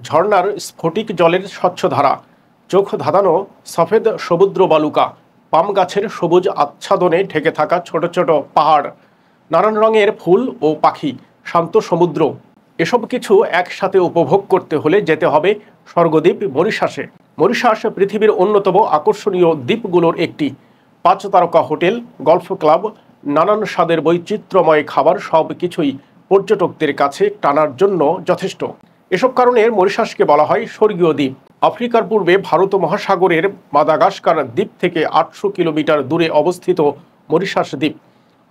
ঝর্ণার স্ফটিক জলের স্বচ্ছ ধারা, চোখ ধাঁধানো সফেদ সমুদ্র বালুকা, পাম গাছের সবুজ আচ্ছাদনে ঢেকে থাকা ছোট ছোট পাহাড়, নানান রঙের ফুল ও পাখি, শান্ত সমুদ্র, এসব কিছু একসাথে উপভোগ করতে হলে যেতে হবে স্বর্গদ্বীপ মরিশাসে। মরিশাস পৃথিবীর অন্যতম আকর্ষণীয় দ্বীপগুলোর একটি। 5 তারকা হোটেল, গলফ ক্লাব, নানান স্বাদের বৈচিত্র্যময় খাবার সব কিছুই পর্যটকদের কাছে টানার জন্য যথেষ্ট। এসব কারণে মরিশাসকে বলা হয় স্বর্গীয় দ্বীপ। আফ্রিকার পূর্বে ভারত মহাসাগরের মাদাগাস্কার দ্বীপ থেকে 800 কিলোমিটার দূরে অবস্থিত মরিশাস দ্বীপ।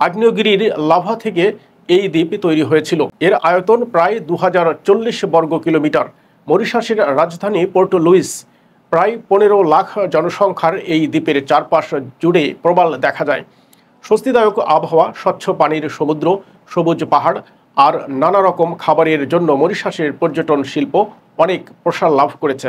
আগ্নেয়গিরির লাভা থেকে এই দ্বীপ তৈরি হয়েছিল। এর আয়তন প্রায় 2040 বর্গ কিলোমিটার। মরিশাসের রাজধানী পোর্ট লুইস। প্রায় 15 লাখ জনসংখ্যার এই দ্বীপের চারপাশ জুড়ে প্রবাল দেখা যায়। স্বস্তিদায়ক আবহাওয়া, স্বচ্ছ পানির সমুদ্র, সবুজ পাহাড় আর নানা রকম খাবারের জন্য মরিশাসের পর্যটন শিল্প অনেক প্রসার লাভ করেছে।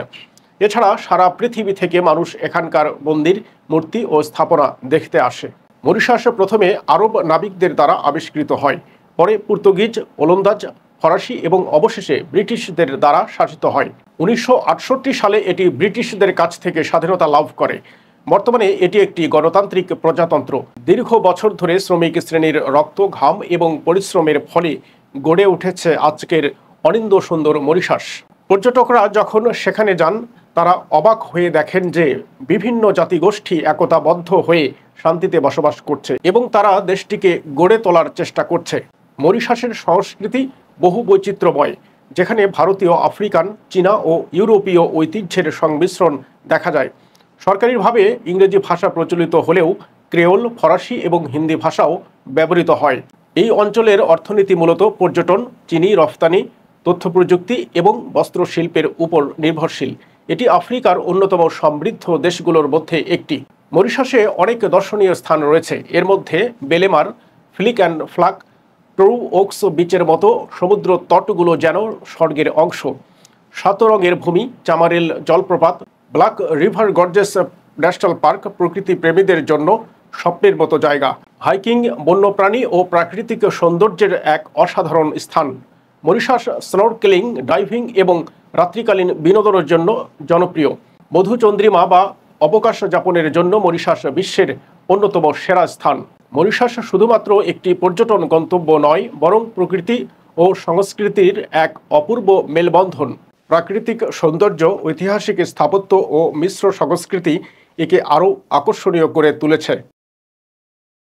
এছাড়া সারা পৃথিবী থেকে মানুষ এখানকার মন্দির, মূর্তি ও স্থাপনা দেখতে আসে। মরিশাস প্রথমে আরব নাবিকদের দ্বারা আবিষ্কৃত হয়, পরে পর্তুগিজ, ওলন্দাজ, ফরাসি এবং অবশেষে ব্রিটিশদের দ্বারা শাসিত হয়। 1968 সালে এটি ব্রিটিশদের কাছ থেকে স্বাধীনতা লাভ করে। বর্তমানে এটি একটি গণতান্ত্রিক প্রজাতন্ত্র। দীর্ঘ বছর ধরে শ্রমিক শ্রেণীর রক্ত, ঘাম এবং পরিশ্রমের ফলে গড়ে উঠেছে আজকের অনিন্দ সুন্দর মরিশাস। পর্যটকরা যখন সেখানে যান, তারা অবাক হয়ে দেখেন যে বিভিন্ন জাতিগোষ্ঠী একতাবদ্ধ হয়ে শান্তিতে বসবাস করছে এবং তারা দেশটিকে গড়ে তোলার চেষ্টা করছে। মরিশাসের সংস্কৃতি বহু বৈচিত্র্যময়, যেখানে ভারতীয়, আফ্রিকান, চীনা ও ইউরোপীয় ঐতিহ্যের সংমিশ্রণ দেখা যায়। সরকারিভাবে ইংরেজি ভাষা প্রচলিত হলেও ক্রেওল, ফরাসি এবং হিন্দি ভাষাও ব্যবহৃত হয়। এই অঞ্চলের অর্থনীতি মূলত পর্যটন, চিনি রফতানি, তথ্য প্রযুক্তি এবং বস্ত্রশিল্পের উপর নির্ভরশীল। এটি আফ্রিকার অন্যতম সমৃদ্ধ দেশগুলোর মধ্যে একটি। মরিশাসে অনেক দর্শনীয় স্থান রয়েছে। এর মধ্যে Belle Mare, Flic and Flac, Trou aux বিচের মতো সমুদ্র তটগুলো যেন স্বর্গের অংশ। 7 রঙের ভূমি, চামারেল জলপ্রপাত, black river gorges national park প্রকৃতি প্রেমীদের জন্য স্বপ্নের মতো জায়গা। হাইকিং, বন্যপ্রাণী ও প্রাকৃতিক সৌন্দর্যের এক অসাধারণ স্থান। মরিশাস স্নরকেলিং, ডাইভিং এবং রাত্রিকালীন বিনোদনের জন্য জনপ্রিয়। মধুচন্দ্রিমা বা অবকাশ যাপনের জন্য মরিশাস বিশ্বের অন্যতম সেরা স্থান। মরিশাস শুধুমাত্র একটি পর্যটন গন্তব্য নয়, বরং প্রকৃতি ও সংস্কৃতির এক অপূর্ব মেলবন্ধন। প্রাকৃতিক সৌন্দর্য, ঐতিহাসিক স্থাপত্য ও মিশ্র সংস্কৃতি একে আরও আকর্ষণীয় করে তুলেছে।